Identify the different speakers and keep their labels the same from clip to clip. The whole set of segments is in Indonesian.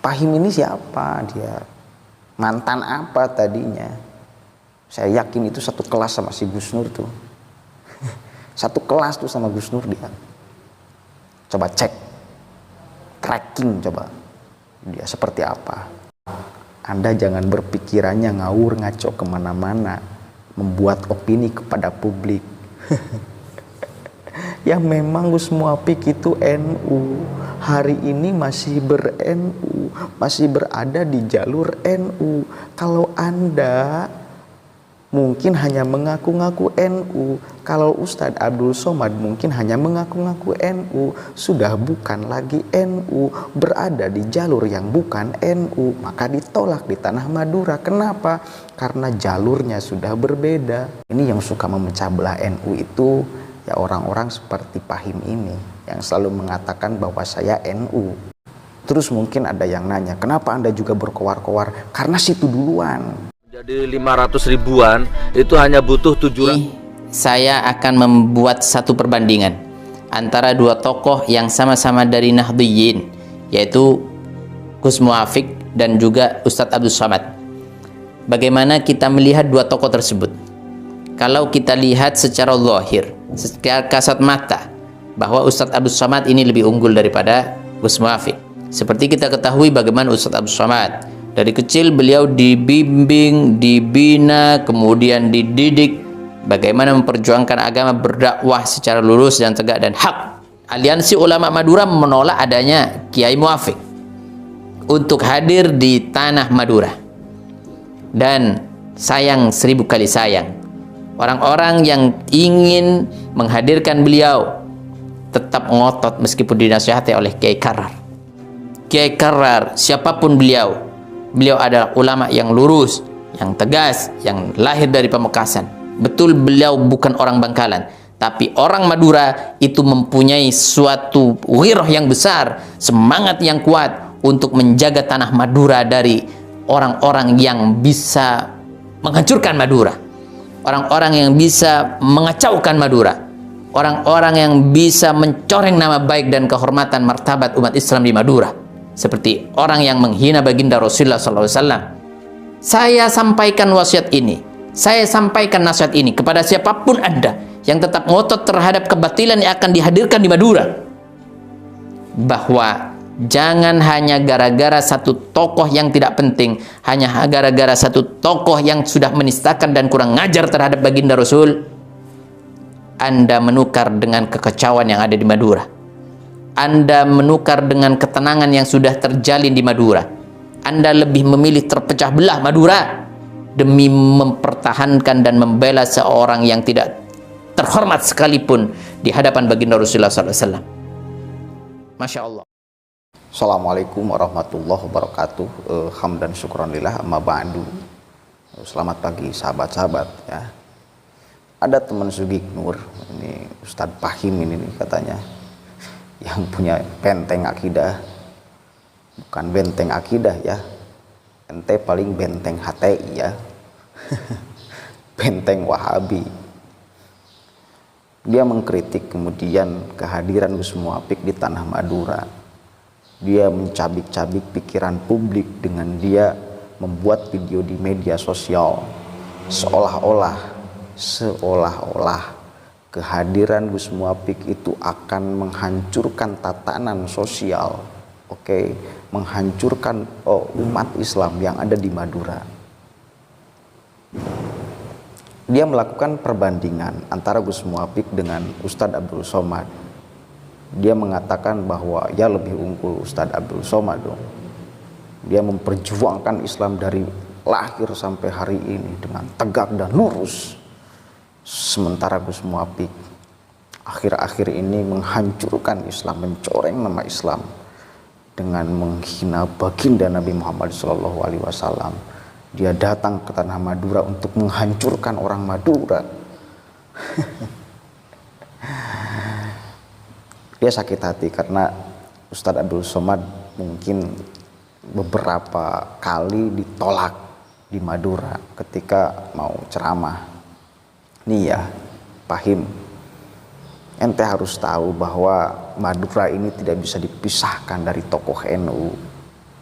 Speaker 1: Pahim ini siapa? Dia mantan apa tadinya? Saya yakin itu satu kelas sama si Gus Nur tuh. Satu kelas tuh sama Gus Nur dia. Coba cek, tracking coba dia seperti apa. Anda jangan berpikirannya ngawur ngaco kemana-mana, membuat opini kepada publik. Ya memang Gus Muwafiq itu NU, hari ini masih ber-NU, masih berada di jalur NU. Kalau Anda mungkin hanya mengaku-ngaku NU, kalau Ustadz Abdul Somad mungkin hanya mengaku-ngaku NU, sudah bukan lagi NU, berada di jalur yang bukan NU, maka ditolak di tanah Madura. Kenapa? Karena jalurnya sudah berbeda. Ini yang suka memecah belah NU itu ya orang-orang seperti Pahim ini yang selalu mengatakan bahwa saya NU. Terus mungkin ada yang nanya, kenapa Anda juga berkoar-koar? Karena situ duluan.
Speaker 2: Jadi 500 ribuan itu hanya butuh 700.
Speaker 3: Saya akan membuat satu perbandingan antara dua tokoh yang sama-sama dari Nahdliyin, yaitu Gus Muwafiq dan juga Ustadz Abdul Somad. Bagaimana kita melihat dua tokoh tersebut? Kalau kita lihat secara zahir, secara kasat mata, bahwa Ustadz Abdul Somad ini lebih unggul daripada Gus Muwafiq. Seperti kita ketahui bagaimana Ustadz Abdul Somad dari kecil beliau dibimbing, dibina, kemudian dididik bagaimana memperjuangkan agama, berdakwah secara lurus dan tegak dan hak. Aliansi Ulama Madura menolak adanya Kiai Muwafiq untuk hadir di tanah Madura. Dan sayang, 1000 kali sayang, orang-orang yang ingin menghadirkan beliau tetap ngotot meskipun dinasihati oleh Kiai Karar. Kiai Karar, siapapun beliau adalah ulama yang lurus, yang tegas, yang lahir dari Pamekasan. Betul beliau bukan orang Bangkalan, tapi orang Madura itu mempunyai suatu wirah yang besar, semangat yang kuat untuk menjaga tanah Madura dari orang-orang yang bisa menghancurkan Madura, orang-orang yang bisa mengacaukan Madura, orang-orang yang bisa mencoreng nama baik dan kehormatan martabat umat Islam di Madura, seperti orang yang menghina baginda Rasulullah SAW. Saya sampaikan wasiat ini, saya sampaikan nasihat ini kepada siapapun Anda yang tetap ngotot terhadap kebatilan yang akan dihadirkan di Madura, bahwa jangan hanya gara-gara satu tokoh yang tidak penting, hanya gara-gara satu tokoh yang sudah menistakan dan kurang ngajar terhadap baginda Rasul, Anda menukar dengan kekacauan yang ada di Madura. Anda menukar dengan ketenangan yang sudah terjalin di Madura. Anda lebih memilih terpecah belah Madura demi mempertahankan dan membela seorang yang tidak terhormat sekalipun di hadapan baginda Rasulullah SAW. Masya Allah.
Speaker 1: Assalamualaikum warahmatullahi wabarakatuh. Hamdan syukran lillah, amma ba'du. Selamat pagi sahabat-sahabat ya. Ada teman Sugik Nur, ini Ustadz Pahim ini katanya, yang punya benteng akidah. Bukan benteng akidah ya, ente paling benteng HTI ya. Benteng Wahabi. Dia mengkritik kemudian kehadiran Gus Muwafiq di tanah Madura. Dia mencabik-cabik pikiran publik dengan dia membuat video di media sosial, seolah-olah kehadiran Gus Muwafiq itu akan menghancurkan tatanan sosial, menghancurkan umat Islam yang ada di Madura. Dia melakukan perbandingan antara Gus Muwafiq dengan Ustadz Abdul Somad. Dia mengatakan bahwa ya lebih unggul Ustadz Abdul Somad dong. Dia memperjuangkan Islam dari lahir sampai hari ini dengan tegak dan lurus. Sementara Gus Muwafiq akhir-akhir ini menghancurkan Islam, mencoreng nama Islam dengan menghina baginda Nabi Muhammad SAW. Dia datang ke tanah Madura untuk menghancurkan orang Madura. Dia sakit hati karena Ustadz Abdul Somad mungkin beberapa kali ditolak di Madura ketika mau ceramah. Nih ya, Pahim, ente harus tahu bahwa Madura ini tidak bisa dipisahkan dari tokoh NU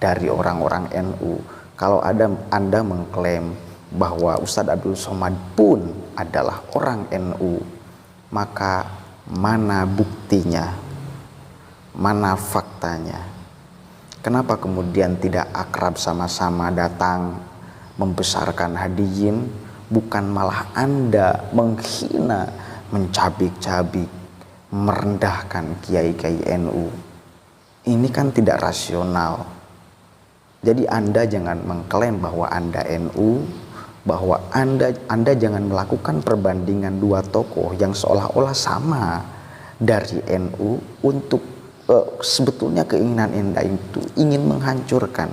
Speaker 1: dari orang-orang NU. Kalau Anda mengklaim bahwa Ustadz Abdul Somad pun adalah orang NU, maka mana buktinya? Mana faktanya? Kenapa kemudian tidak akrab sama-sama datang membesarkan hadiyin, bukan malah Anda menghina, mencabik-cabik, merendahkan kiai-kiai NU? Ini kan tidak rasional. Jadi Anda jangan mengklaim bahwa Anda NU, bahwa Anda jangan melakukan perbandingan dua tokoh yang seolah-olah sama dari NU untuk sebetulnya keinginan Anda itu ingin menghancurkan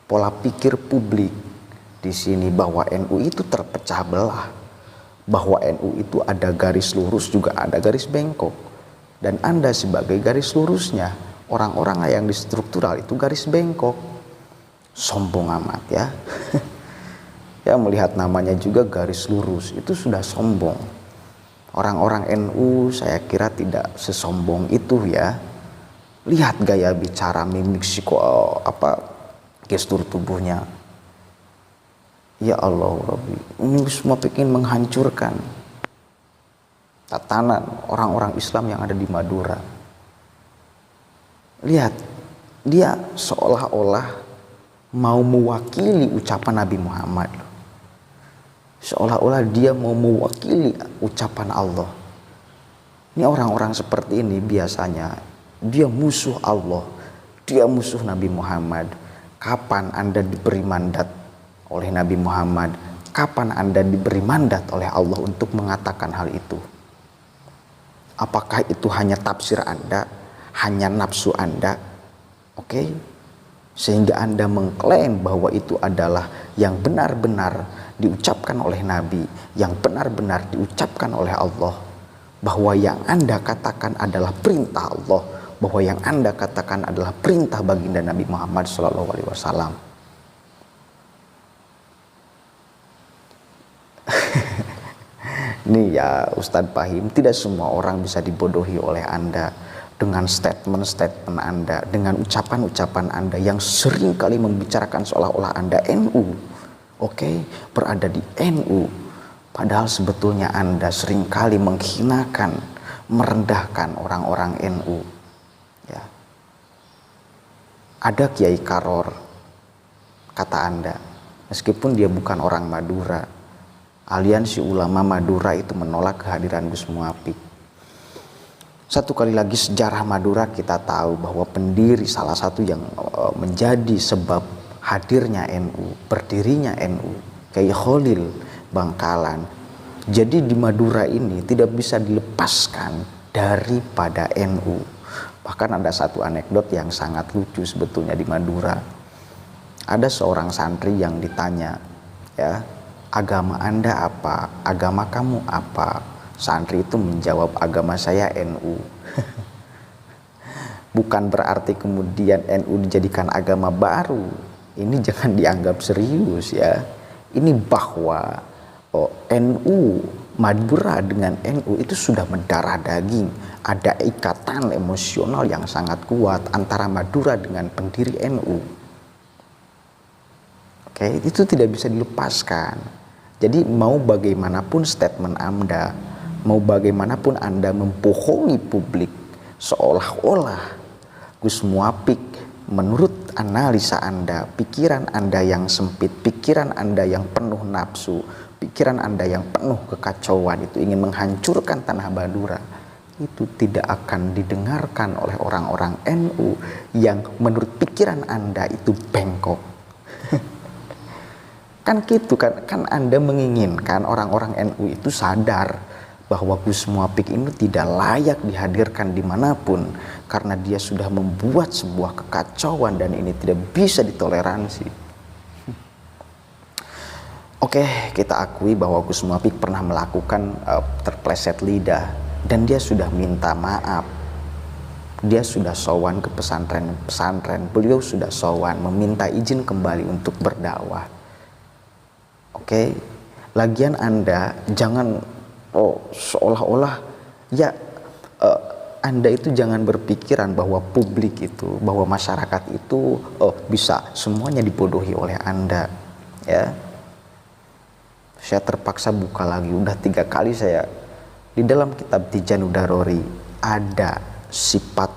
Speaker 1: pola pikir publik di sini bahwa NU itu terpecah belah, bahwa NU itu ada garis lurus juga ada garis bengkok, dan Anda sebagai garis lurusnya, orang-orang yang di struktural itu garis bengkok. Sombong amat ya. Ya, melihat namanya juga garis lurus itu sudah sombong. Orang-orang NU saya kira tidak sesombong itu ya. Lihat gaya bicara, mimik, gestur tubuhnya. Ya Allah Rabbi, ini semua ingin menghancurkan tatanan orang-orang Islam yang ada di Madura. Lihat, dia seolah-olah mau mewakili ucapan Nabi Muhammad. Seolah-olah dia mau mewakili ucapan Allah. Ini orang-orang seperti ini biasanya dia musuh Allah, dia musuh Nabi Muhammad. Kapan Anda diberi mandat oleh Nabi Muhammad? Kapan Anda diberi mandat oleh Allah untuk mengatakan hal itu? Apakah itu hanya tafsir Anda, hanya nafsu Anda? Oke? Sehingga Anda mengklaim bahwa itu adalah yang benar-benar diucapkan oleh Nabi, yang benar-benar diucapkan oleh Allah, bahwa yang Anda katakan adalah perintah Allah, bahwa yang Anda katakan adalah perintah baginda Nabi Muhammad SAW. Nih ya Ustadz Fahim, tidak semua orang bisa dibodohi oleh Anda dengan statement-statement Anda, dengan ucapan-ucapan Anda yang sering kali membicarakan seolah-olah Anda NU, berada di NU, padahal sebetulnya Anda sering kali menghinakan, merendahkan orang-orang NU. Ya. Ada Kiai Karor, kata Anda, meskipun dia bukan orang Madura, Aliansi Ulama Madura itu menolak kehadiran Gus Muafik. Satu kali lagi sejarah Madura kita tahu bahwa pendiri salah satu yang menjadi sebab hadirnya NU, berdirinya NU, Kiai Khalil Bangkalan. Jadi di Madura ini tidak bisa dilepaskan daripada NU. Bahkan ada satu anekdot yang sangat lucu sebetulnya di Madura. Ada seorang santri yang ditanya, ya, agama Anda apa? Agama kamu apa? Santri itu menjawab, agama saya NU. Bukan berarti kemudian NU dijadikan agama baru. Ini jangan dianggap serius ya. Ini bahwa NU, Madura dengan NU itu sudah mendarah daging. Ada ikatan emosional yang sangat kuat antara Madura dengan pendiri NU. Itu tidak bisa dilepaskan. Jadi mau bagaimanapun statement Anda, mau bagaimanapun Anda membohongi publik seolah-olah Gus Muafik menurut analisa Anda, pikiran Anda yang sempit, pikiran Anda yang penuh nafsu, pikiran Anda yang penuh kekacauan itu ingin menghancurkan tanah Madura, itu tidak akan didengarkan oleh orang-orang NU yang menurut pikiran Anda itu bengkok. Kan gitu kan Anda menginginkan orang-orang NU itu sadar bahwa Gus Muafik ini tidak layak dihadirkan dimanapun karena dia sudah membuat sebuah kekacauan dan ini tidak bisa ditoleransi. Kita akui bahwa Gus Muafik pernah melakukan terpleset lidah dan dia sudah minta maaf. Dia sudah sowan ke pesantren, beliau sudah sowan meminta izin kembali untuk berdakwah. Lagian Anda jangan seolah-olah ya Anda itu jangan berpikiran bahwa publik itu, bahwa masyarakat itu bisa semuanya dibodohi oleh Anda, ya. Saya terpaksa buka lagi, udah 3 kali saya di dalam kitab Tijanu Darori ada sifat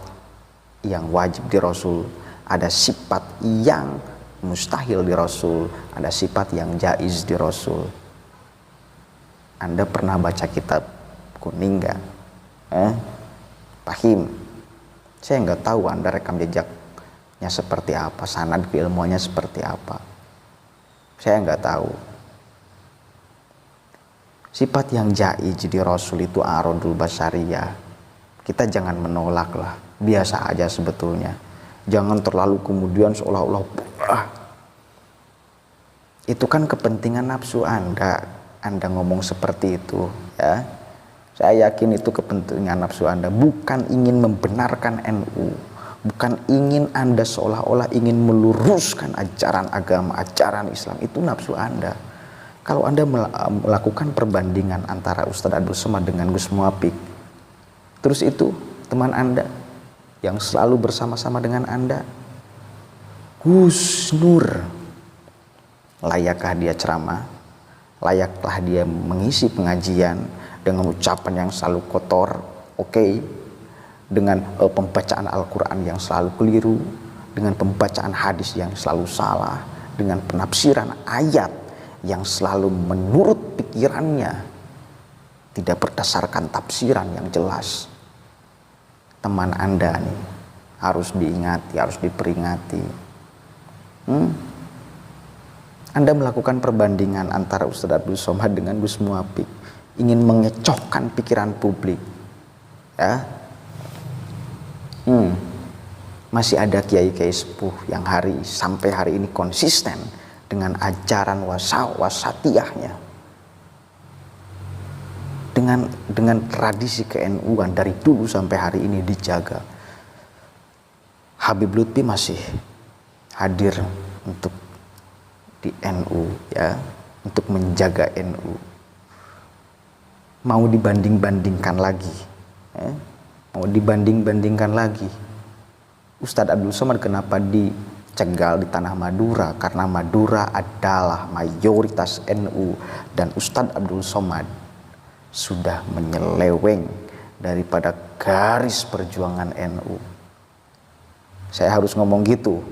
Speaker 1: yang wajib di Rasul, ada sifat yang mustahil di Rasul, ada sifat yang jaiz di Rasul. Anda pernah baca kitab kuning nggak? Pahim? Saya nggak tahu Anda rekam jejaknya seperti apa, sanad keilmuannya seperti apa. Saya nggak tahu. Sifat yang jaiz di Rasul itu arodul basyariyah. Kita jangan menolak lah, biasa aja sebetulnya. Jangan terlalu kemudian seolah-olah itu kan kepentingan nafsu Anda ngomong seperti itu, ya. Saya yakin itu kepentingan nafsu Anda, bukan ingin membenarkan NU, bukan ingin Anda seolah-olah ingin meluruskan ajaran agama, ajaran Islam. Itu nafsu Anda. Kalau Anda melakukan perbandingan antara Ustadz Abdul Somad dengan Gus Muafik, terus itu teman Anda yang selalu bersama-sama dengan Anda, Gus Nur, layakkah dia ceramah? Layakkah dia mengisi pengajian dengan ucapan yang selalu kotor? Oke. Dengan pembacaan Al-Quran yang selalu keliru, dengan pembacaan hadis yang selalu salah, dengan penafsiran ayat yang selalu menurut pikirannya, tidak berdasarkan tafsiran yang jelas. Teman Anda nih harus diingati, harus diperingati. Anda melakukan perbandingan antara Ustadz Abdul Somad dengan Gus Muafik, ingin mengecohkan pikiran publik, ya. Masih ada kiai-kiai sepuh yang sampai hari ini konsisten dengan ajaran wasatiyahnya, dengan tradisi ke-NU-an dari dulu sampai hari ini dijaga. Habib Lutfi masih hadir untuk di NU, ya, untuk menjaga NU. Mau dibanding-bandingkan lagi, ya? Mau dibanding-bandingkan lagi. Ustadz Abdul Somad kenapa dicegal di tanah Madura? Karena Madura adalah mayoritas NU dan Ustadz Abdul Somad sudah menyeleweng daripada garis perjuangan NU. Saya harus ngomong gitu,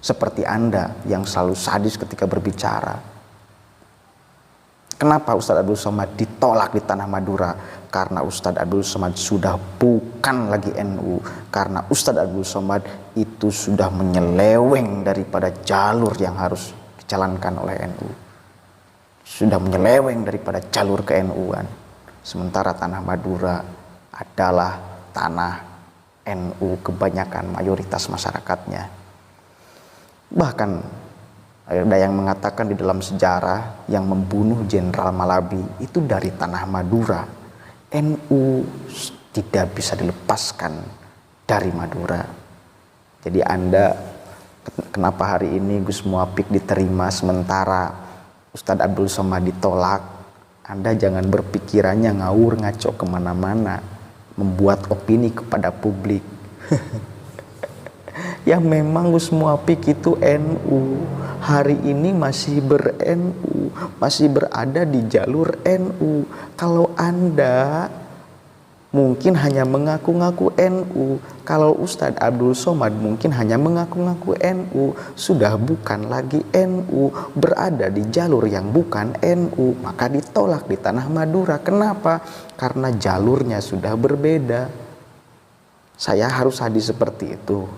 Speaker 1: seperti Anda yang selalu sadis ketika berbicara. Kenapa Ustadz Abdul Somad ditolak di tanah Madura? Karena Ustadz Abdul Somad sudah bukan lagi NU. Karena Ustadz Abdul Somad itu sudah menyeleweng daripada jalur yang harus dijalankan oleh NU. Sudah menyeleweng daripada jalur ke-NU-an. Sementara tanah Madura adalah tanah NU kebanyakan mayoritas masyarakatnya. Bahkan ada yang mengatakan di dalam sejarah yang membunuh Jenderal Malabi itu dari tanah Madura. NU tidak bisa dilepaskan dari Madura. Jadi Anda, kenapa hari ini Gus Muafik diterima sementara Ustadz Abdul Somad ditolak? Anda jangan berpikirannya ngawur ngaco kemana-mana, membuat opini kepada publik. Ya memang Gus Muafik itu NU, hari ini masih ber-NU, masih berada di jalur NU. Kalau Anda mungkin hanya mengaku-ngaku NU, kalau Ustadz Abdul Somad mungkin hanya mengaku-ngaku NU, sudah bukan lagi NU, berada di jalur yang bukan NU, maka ditolak di tanah Madura. Kenapa? Karena jalurnya sudah berbeda. Saya harus hadis seperti itu.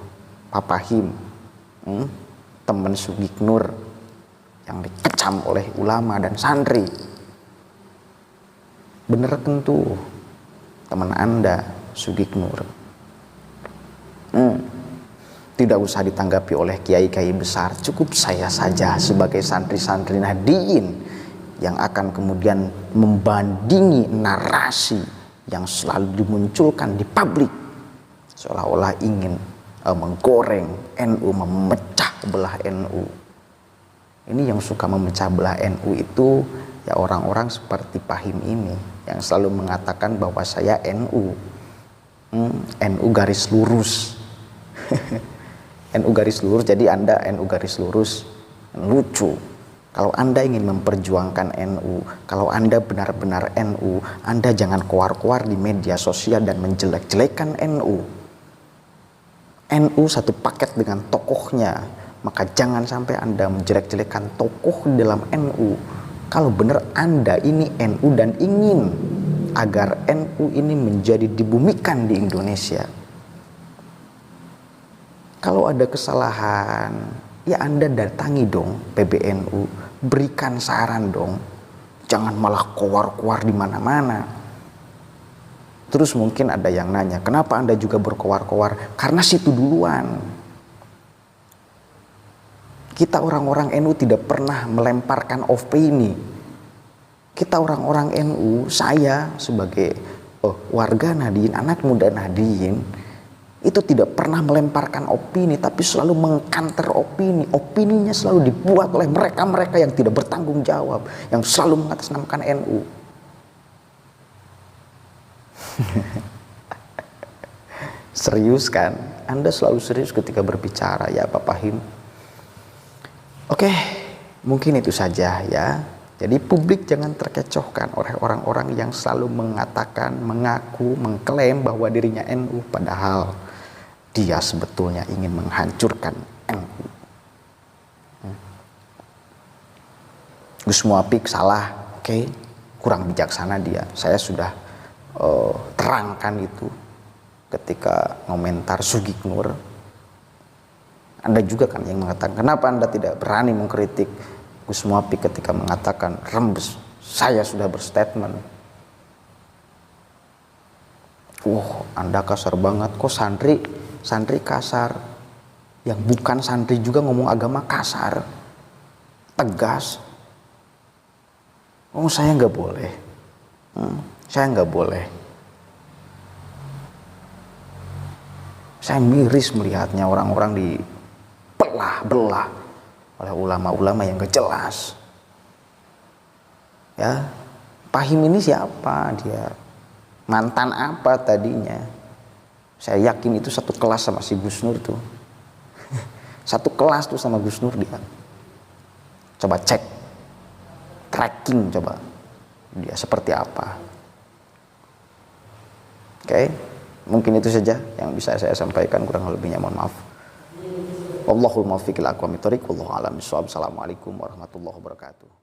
Speaker 1: Pak Pahim, teman Sugik Nur yang dikecam oleh ulama dan santri. Bener tentu teman Anda Sugik Nur. Tidak usah ditanggapi oleh kiai-kiai besar, cukup saya saja sebagai santri-santri Nahdiyin yang akan kemudian membandingi narasi yang selalu dimunculkan di publik seolah-olah ingin menggoreng NU, memecah belah NU. Ini yang suka memecah belah NU itu ya orang-orang seperti Pahim ini yang selalu mengatakan bahwa saya NU. NU garis lurus. NU garis lurus, jadi Anda NU garis lurus. Lucu. Kalau Anda ingin memperjuangkan NU, kalau Anda benar-benar NU, Anda jangan keluar-keluar di media sosial dan menjelek-jelekan NU. NU satu paket dengan tokohnya, maka jangan sampai Anda menjelek-jelekan tokoh di dalam NU. Kalau benar Anda ini NU dan ingin agar NU ini menjadi dibumikan di Indonesia, kalau ada kesalahan, ya Anda datangi dong PBNU, berikan saran dong. Jangan malah keluar-keluar di mana-mana. Terus mungkin ada yang nanya, kenapa Anda juga berkeluar-keluar? Karena situ duluan. Kita orang-orang NU tidak pernah melemparkan opini. Kita orang-orang NU, saya sebagai warga Nahdien, anak muda Nahdien, itu tidak pernah melemparkan opini, tapi selalu mengkanter opini. Opininya selalu dibuat oleh mereka-mereka yang tidak bertanggung jawab, yang selalu mengatasnamakan NU. Serius kan? Anda selalu serius ketika berbicara, ya Pak Fahim. Oke, mungkin itu saja ya. Jadi publik jangan terkecohkan oleh orang-orang yang selalu mengatakan, mengaku, mengklaim bahwa dirinya NU, padahal dia sebetulnya ingin menghancurkan NU. Gus Muafik salah, oke, kurang bijaksana dia. Saya sudah terangkan itu ketika komentar Sugiknur. Anda juga kan yang mengatakan, kenapa Anda tidak berani mengkritik Gus Muafik ketika mengatakan rembes, saya sudah berstatement. Anda kasar banget, kok santri kasar, yang bukan santri juga ngomong agama kasar, tegas. Saya nggak boleh, saya nggak boleh. Saya miris melihatnya orang-orang dibelah-belah oleh ulama-ulama yang gak jelas. Ya, Fahim ini siapa dia? Mantan apa tadinya? Saya yakin itu satu kelas sama si Gus Nur tuh. Satu kelas tuh sama Gus Nur dia. Coba cek, tracking coba dia seperti apa. Oke, mungkin itu saja yang bisa saya sampaikan, kurang lebihnya mohon maaf. Wallahul muwaffiq ila aqwamit thoriq, wallahu a'lam bishawab. Assalamualaikum warahmatullahi wabarakatuh.